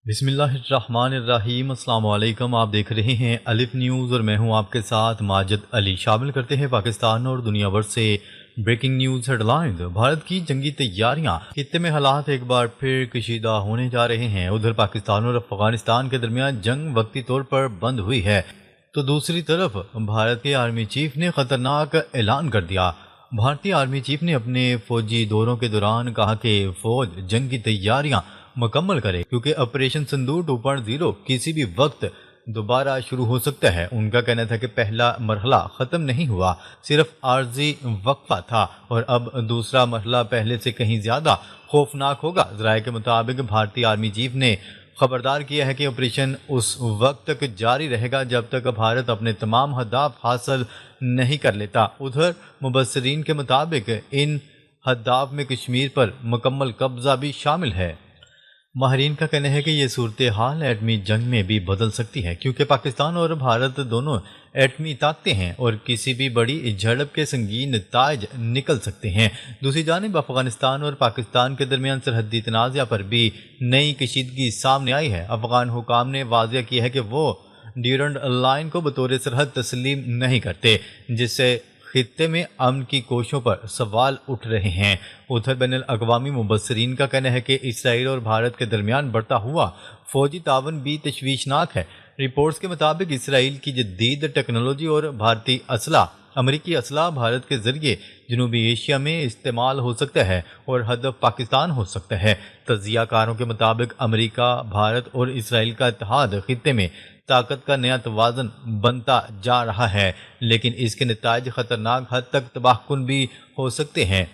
بسم اللہ الرحمن الرحیم۔ السلام علیکم، آپ دیکھ رہے ہیں الف نیوز اور میں ہوں آپ کے ساتھ ماجد علی۔ شامل کرتے ہیں پاکستان اور دنیا بھر سے breaking news headlines. Bharat کی جنگی تیاریاں، خطے میں حالات ایک بار پھر کشیدہ ہونے جا رہے ہیں۔ ادھر پاکستان اور افغانستان کے درمیان جنگ وقتی طور پر بند ہوئی ہے تو دوسری طرف بھارت کے آرمی چیف نے خطرناک اعلان کر دیا۔ بھارتی آرمی چیف نے اپنے فوجی دوروں کے دوران کہا کہ فوج جنگ کی تیاریاں مکمل کرے کیونکہ آپریشن سندور 2.0 کسی بھی وقت دوبارہ شروع ہو سکتا ہے۔ ان کا کہنا تھا کہ پہلا مرحلہ ختم نہیں ہوا، صرف عارضی وقفہ تھا اور اب دوسرا مرحلہ پہلے سے کہیں زیادہ خوفناک ہوگا۔ ذرائع کے مطابق بھارتی آرمی چیف نے خبردار کیا ہے کہ آپریشن اس وقت تک جاری رہے گا جب تک بھارت اپنے تمام اہداف حاصل نہیں کر لیتا۔ ادھر مبصرین کے مطابق ان اہداف میں کشمیر پر مکمل قبضہ بھی شامل ہے۔ ماہرین کا کہنا ہے کہ یہ صورتحال ایٹمی جنگ میں بھی بدل سکتی ہے کیونکہ پاکستان اور بھارت دونوں ایٹمی طاقتیں ہیں اور کسی بھی بڑی جھڑپ کے سنگین نتائج نکل سکتے ہیں۔ دوسری جانب افغانستان اور پاکستان کے درمیان سرحدی تنازع پر بھی نئی کشیدگی سامنے آئی ہے۔ افغان حکام نے واضح کیا ہے کہ وہ ڈیورنڈ لائن کو بطور سرحد تسلیم نہیں کرتے، جس سے خطے میں امن کی کوششوں پر سوال اٹھ رہے ہیں۔ ادھر بین الاقوامی مبصرین کا کہنا ہے کہ اسرائیل اور بھارت کے درمیان بڑھتا ہوا فوجی تعاون بھی تشویشناک ہے۔ رپورٹس کے مطابق اسرائیل کی جدید ٹیکنالوجی اور بھارتی اسلحہ امریکی اسلحہ بھارت کے ذریعے جنوبی ایشیا میں استعمال ہو سکتا ہے اور ہدف پاکستان ہو سکتا ہے۔ تجزیہ کاروں کے مطابق امریکہ، بھارت اور اسرائیل کا اتحاد خطے میں طاقت کا نیا توازن بنتا جا رہا ہے، لیکن اس کے نتائج خطرناک حد تک تباہ کن بھی ہو سکتے ہیں۔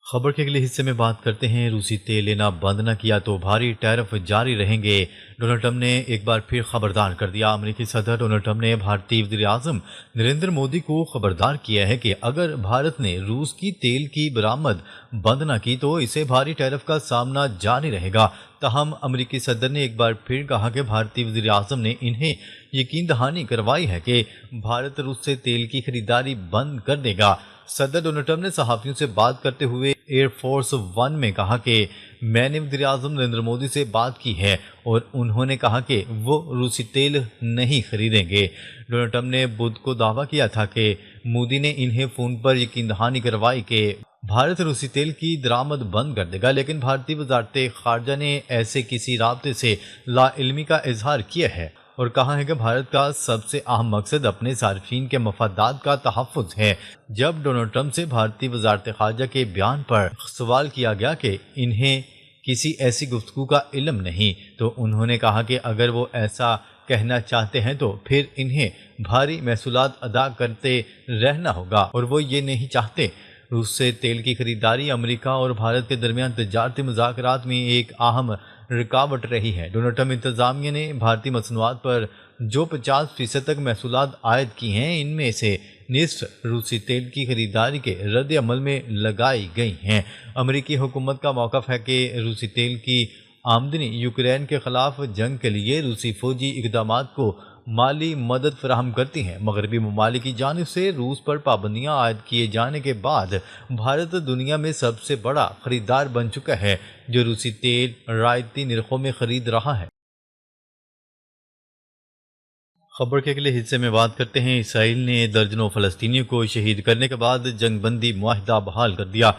خبر کے اگلے حصے میں بات کرتے ہیں، روسی تیل لینا بند نہ کیا تو بھاری ٹیرف جاری رہیں گے۔ ڈونلڈ ٹرمپ نے ایک بار پھر خبردار کر دیا۔ امریکی صدر ڈونلڈ ٹرمپ نے بھارتی وزیر اعظم نریندر مودی کو خبردار کیا ہے کہ اگر بھارت نے روس کی تیل کی برآمد بند نہ کی تو اسے بھاری ٹیرف کا سامنا جاری رہے گا۔ تاہم امریکی صدر نے ایک بار پھر کہا کہ بھارتی وزیر اعظم نے انہیں یقین دہانی کروائی ہے کہ بھارت روس سے تیل کی خریداری بند کر دے گا۔ صدر ڈونلڈ ٹرمپ نے صحافیوں سے بات کرتے ہوئے ایئر فورس ون میں کہا کہ میں نے وزیر اعظم نریندر مودی سے بات کی ہے اور انہوں نے کہا کہ وہ روسی تیل نہیں خریدیں گے۔ ڈونلڈ ٹرمپ نے بدھ کو دعویٰ کیا تھا کہ مودی نے انہیں فون پر یقین دہانی کروائی کہ بھارت روسی تیل کی درآمد بند کر دے گا، لیکن بھارتی وزارت خارجہ نے ایسے کسی رابطے سے لا علمی کا اظہار کیا ہے اور کہا ہے کہ بھارت کا سب سے اہم مقصد اپنے صارفین کے مفادات کا تحفظ ہے۔ جب ڈونلڈ ٹرمپ سے بھارتی وزارت خارجہ کے بیان پر سوال کیا گیا کہ انہیں کسی ایسی گفتگو کا علم نہیں، تو انہوں نے کہا کہ اگر وہ ایسا کہنا چاہتے ہیں تو پھر انہیں بھاری محصولات ادا کرتے رہنا ہوگا اور وہ یہ نہیں چاہتے۔ روس سے تیل کی خریداری امریکہ اور بھارت کے درمیان تجارتی مذاکرات میں ایک اہم رکاوٹ رہی ہے۔ ڈونلڈ ٹرمپ انتظامیہ نے بھارتی مصنوعات پر جو 50% تک محصولات عائد کی ہیں، ان میں سے نصف روسی تیل کی خریداری کے رد عمل میں لگائی گئی ہیں۔ امریکی حکومت کا موقف ہے کہ روسی تیل کی آمدنی یوکرین کے خلاف جنگ کے لیے روسی فوجی اقدامات کو مالی مدد فراہم کرتی ہیں۔ مغربی ممالک کی جانب سے روس پر پابندیاں عائد کیے جانے کے بعد بھارت دنیا میں سب سے بڑا خریدار بن چکا ہے جو روسی تیل رعایتی نرخوں میں خرید رہا ہے۔ خبر کے اگلے حصے میں بات کرتے ہیں، اسرائیل نے درجنوں فلسطینیوں کو شہید کرنے کے بعد جنگ بندی معاہدہ بحال کر دیا۔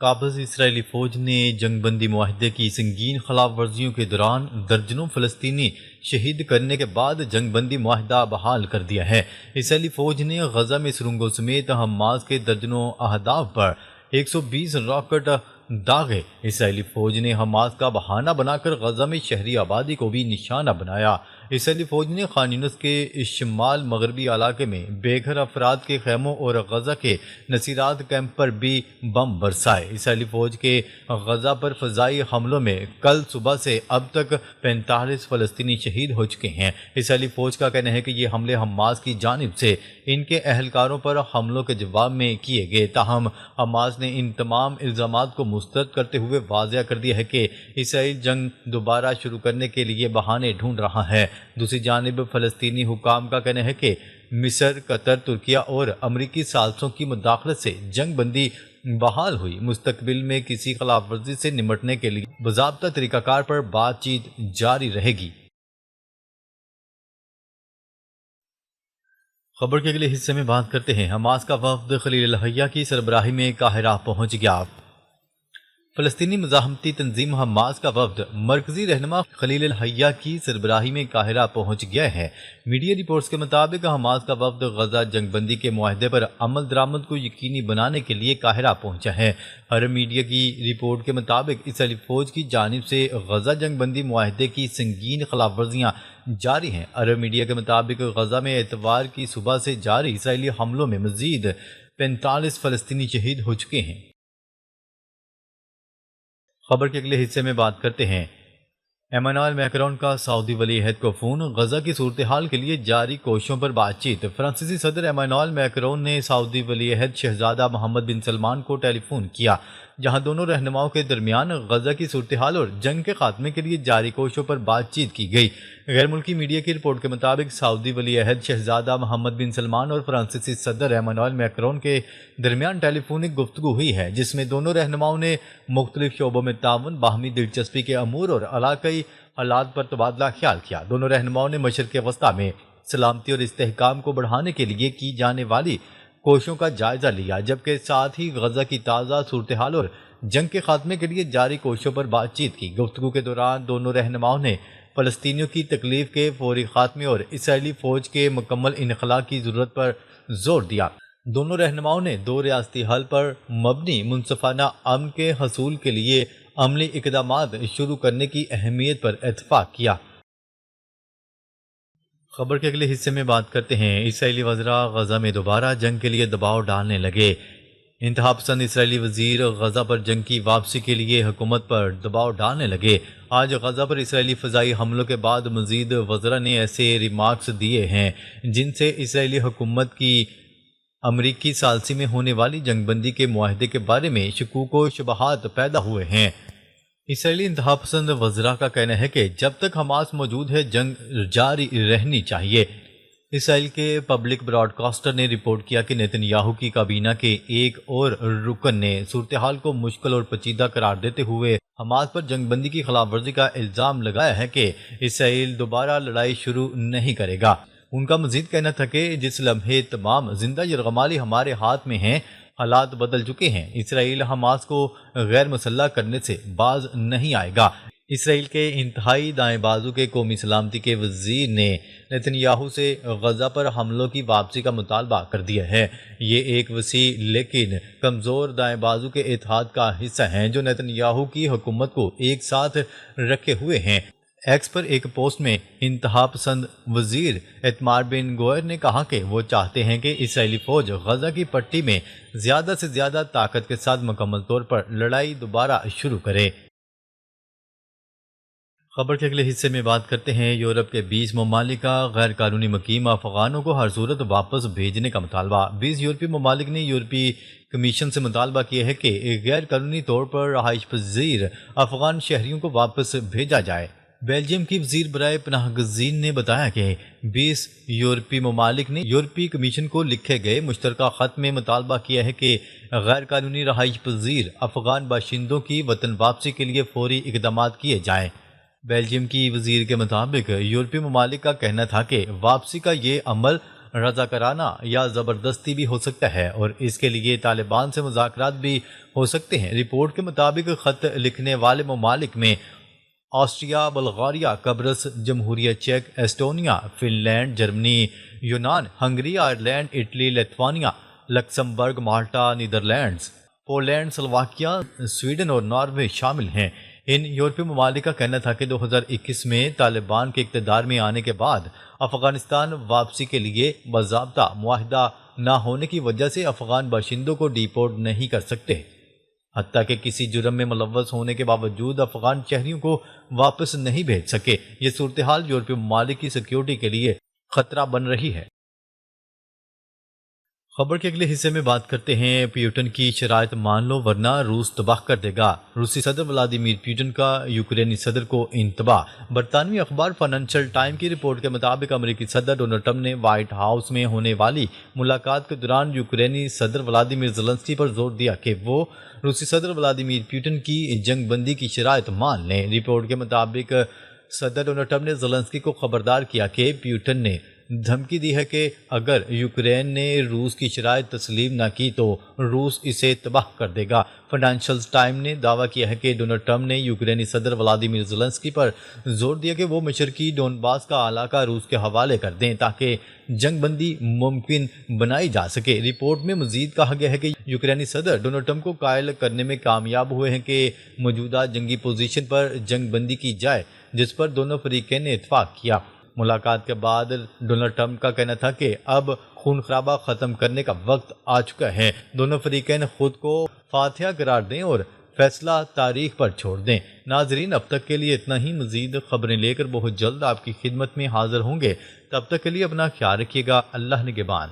قابض اسرائیلی فوج نے جنگ بندی معاہدے کی سنگین خلاف ورزیوں کے دوران درجنوں فلسطینی شہید کرنے کے بعد جنگ بندی معاہدہ بحال کر دیا ہے۔ اسرائیلی فوج نے غزہ میں سرنگوں سمیت حماس کے درجنوں اہداف پر 120 راکٹ داغے۔ اسرائیلی فوج نے حماس کا بہانہ بنا کر غزہ میں شہری آبادی کو بھی نشانہ بنایا۔ اسرائیلی فوج نے خان یونس کے شمال مغربی علاقے میں بے گھر افراد کے خیموں اور غزہ کے نصیرات کیمپ پر بھی بم برسائے۔ اسرائیلی فوج کے غزہ پر فضائی حملوں میں کل صبح سے اب تک 45 فلسطینی شہید ہو چکے ہیں۔ اسرائیلی فوج کا کہنا ہے کہ یہ حملے حماس کی جانب سے ان کے اہلکاروں پر حملوں کے جواب میں کیے گئے، تاہم حماس نے ان تمام الزامات کو مسترد کرتے ہوئے واضح کر دیا ہے کہ اسرائیل جنگ دوبارہ شروع کرنے کے لیے بہانے ڈھونڈ رہا ہے۔ دوسری جانب فلسطینی حکام کا کہنا ہے کہ مصر، قطر، ترکیہ اور امریکی ثالثوں کی مداخلت سے جنگ بندی بحال ہوئی۔ مستقبل میں کسی خلاف ورزی سے نمٹنے کے لیے باضابطہ طریقہ کار پر بات چیت جاری رہے گی۔ خبر کے اگلے حصے میں بات کرتے ہیں حماس کا وفد خلیل الحیہ کی سربراہی میں قاہرہ پہنچ گیا۔ فلسطینی مزاحمتی تنظیم حماس کا وفد مرکزی رہنما خلیل الحیہ کی سربراہی میں قاہرہ پہنچ گیا ہے۔ میڈیا رپورٹس کے مطابق حماس کا وفد غزہ جنگ بندی کے معاہدے پر عمل درآمد کو یقینی بنانے کے لیے قاہرہ پہنچا ہے۔ عرب میڈیا کی رپورٹ کے مطابق اسرائیلی فوج کی جانب سے غزہ جنگ بندی معاہدے کی سنگین خلاف ورزیاں جاری ہیں۔ عرب میڈیا کے مطابق غزہ میں اتوار کی صبح سے جاری اسرائیلی حملوں میں مزید 45 فلسطینی شہید ہو چکے ہیں۔ خبر کے اگلے حصے میں بات کرتے ہیں ایمانوئل میکرون کا سعودی ولی عہد کو فون، غزہ کی صورتحال کے لیے جاری کوششوں پر بات چیت۔ فرانسیسی صدر ایمانوئل میکرون نے سعودی ولی عہد شہزادہ محمد بن سلمان کو ٹیلی فون کیا، جہاں دونوں رہنماؤں کے درمیان غزہ کی صورتحال اور جنگ کے خاتمے کے لیے جاری کوششوں پر بات چیت کی گئی۔ غیر ملکی میڈیا کی رپورٹ کے مطابق سعودی ولی عہد شہزادہ محمد بن سلمان اور فرانسیسی صدر ایمانوئل میکرون کے درمیان ٹیلی فونک گفتگو ہوئی ہے، جس میں دونوں رہنماؤں نے مختلف شعبوں میں تعاون، باہمی دلچسپی کے امور اور علاقائی حالات پر تبادلہ خیال کیا۔ دونوں رہنماؤں نے مشرق وسطیٰ میں سلامتی اور استحکام کو بڑھانے کے لیے کی جانے والی کوششوں کا جائزہ لیا، جبکہ ساتھ ہی غزہ کی تازہ صورتحال اور جنگ کے خاتمے کے لیے جاری کوششوں پر بات چیت کی۔ گفتگو کے دوران دونوں رہنماؤں نے فلسطینیوں کی تکلیف کے فوری خاتمے اور اسرائیلی فوج کے مکمل انخلاء کی ضرورت پر زور دیا۔ دونوں رہنماؤں نے دو ریاستی حل پر مبنی منصفانہ امن کے حصول کے لیے عملی اقدامات شروع کرنے کی اہمیت پر اتفاق کیا۔ خبر کے اگلے حصے میں بات کرتے ہیں اسرائیلی وزراء غزہ میں دوبارہ جنگ کے لیے دباؤ ڈالنے لگے۔ انتہا پسند اسرائیلی وزیر غزہ پر جنگ کی واپسی کے لیے حکومت پر دباؤ ڈالنے لگے۔ آج غزہ پر اسرائیلی فضائی حملوں کے بعد مزید وزراء نے ایسے ریمارکس دیے ہیں جن سے اسرائیلی حکومت کی امریکی ثالثی میں ہونے والی جنگ بندی کے معاہدے کے بارے میں شکوک و شبہات پیدا ہوئے ہیں۔ اسرائیلی انتہا پسند وزراء کا کہنا ہے کہ جب تک حماس موجود ہے جنگ جاری رہنی چاہیے۔ اسرائیل کے پبلک براڈ کاسٹر نے رپورٹ کیا کہ نیتن یاہو کی کابینہ کے ایک اور رکن نے صورتحال کو مشکل اور پیچیدہ قرار دیتے ہوئے حماس پر جنگ بندی کی خلاف ورزی کا الزام لگایا ہے کہ اسرائیل دوبارہ لڑائی شروع نہیں کرے گا۔ ان کا مزید کہنا تھا کہ جس لمحے تمام زندہ یرغمالی ہمارے ہاتھ میں ہیں، حالات بدل چکے ہیں۔ اسرائیل حماس کو غیر مسلح کرنے سے باز نہیں آئے گا۔ اسرائیل کے انتہائی دائیں بازو کے قومی سلامتی کے وزیر نے نیتن یاہو سے غزہ پر حملوں کی واپسی کا مطالبہ کر دیا ہے۔ یہ ایک وسیع لیکن کمزور دائیں بازو کے اتحاد کا حصہ ہیں جو نیتن یاہو کی حکومت کو ایک ساتھ رکھے ہوئے ہیں۔ ایکس پر ایک پوسٹ میں انتہا پسند وزیر ایتمار بن گوئر نے کہا کہ وہ چاہتے ہیں کہ اسرائیلی فوج غزہ کی پٹی میں زیادہ سے زیادہ طاقت کے ساتھ مکمل طور پر لڑائی دوبارہ شروع کرے۔ خبر کے اگلے حصے میں بات کرتے ہیں یورپ کے 20 ممالک کا غیر قانونی مقیم افغانوں کو ہر صورت واپس بھیجنے کا مطالبہ۔ 20 یورپی ممالک نے یورپی کمیشن سے مطالبہ کیا ہے کہ غیر قانونی طور پر رہائش پذیر افغان شہریوں کو واپس بھیجا جائے۔ بیلجیم کی وزیر برائے پناہ گزین نے بتایا کہ 20 یورپی ممالک نے یورپی کمیشن کو لکھے گئے مشترکہ خط میں مطالبہ کیا ہے کہ غیر قانونی رہائش پذیر افغان باشندوں کی وطن واپسی کے لیے فوری اقدامات کیے جائیں۔ بیلجیم کی وزیر کے مطابق یورپی ممالک کا کہنا تھا کہ واپسی کا یہ عمل رضاکارانہ یا زبردستی بھی ہو سکتا ہے اور اس کے لیے طالبان سے مذاکرات بھی ہو سکتے ہیں۔ رپورٹ کے مطابق خط لکھنے والے ممالک میں آسٹریا، بلغاریہ، قبرص، جمہوریہ چیک، ایسٹونیا، فن لینڈ، جرمنی، یونان، Hungary, Ireland, Italy, Lithuania, Luxembourg, Malta, Netherlands, Poland, Slovakia, Sweden اور ناروے شامل ہیں۔ ان یورپی ممالک کا کہنا تھا کہ 2021 میں طالبان کے اقتدار میں آنے کے بعد افغانستان واپسی کے لیے باضابطہ معاہدہ نہ ہونے کی وجہ سے افغان باشندوں کو ڈیپورٹ نہیں کر سکتے، حتیٰ کہ کسی جرم میں ملوث ہونے کے باوجود افغان شہریوں کو واپس نہیں بھیج سکے۔ یہ صورتحال یورپی ممالک کی سیکیورٹی کے لیے خطرہ بن رہی ہے۔ خبر کے اگلے حصے میں بات کرتے ہیں پیوٹن کی شرائط مان لو ورنہ روس تباہ کر دے گا۔ روسی صدر ولادیمیر پیوٹن کا یوکرینی صدر کو انتباہ۔ برطانوی اخبار فائنینشل ٹائم کی رپورٹ کے مطابق امریکی صدر ڈونلڈ ٹرمپ نے وائٹ ہاؤس میں ہونے والی ملاقات کے دوران یوکرینی صدر ولادیمیر زیلنسکی پر زور دیا کہ وہ روسی صدر ولادیمیر پیوٹن کی جنگ بندی کی شرائط مان لیں۔ رپورٹ کے مطابق صدر ڈونلڈ ٹرمپ نے زیلنسکی کو خبردار کیا کہ پیوٹن نے دھمکی دی ہے کہ اگر یوکرین نے روس کی شرائط تسلیم نہ کی تو روس اسے تباہ کر دے گا۔ فائنینشل ٹائم نے دعویٰ کیا ہے کہ ڈونلڈ ٹرمپ نے یوکرینی صدر ولادیمیر زیلنسکی پر زور دیا کہ وہ مشرقی ڈونباس کا علاقہ روس کے حوالے کر دیں تاکہ جنگ بندی ممکن بنائی جا سکے۔ رپورٹ میں مزید کہا گیا ہے کہ یوکرینی صدر ڈونلڈ ٹرمپ کو قائل کرنے میں کامیاب ہوئے ہیں کہ موجودہ جنگی پوزیشن پر جنگ بندی کی جائے جس پر دونوں فریقین نے اتفاق کیا۔ ملاقات کے بعد ڈونلڈ ٹرمپ کا کہنا تھا کہ اب خون خرابہ ختم کرنے کا وقت آ چکا ہے، دونوں فریقین خود کو فاتح قرار دیں اور فیصلہ تاریخ پر چھوڑ دیں۔ ناظرین اب تک کے لیے اتنا ہی، مزید خبریں لے کر بہت جلد آپ کی خدمت میں حاضر ہوں گے، تب تک کے لیے اپنا خیال رکھیے گا۔ اللہ نگہبان۔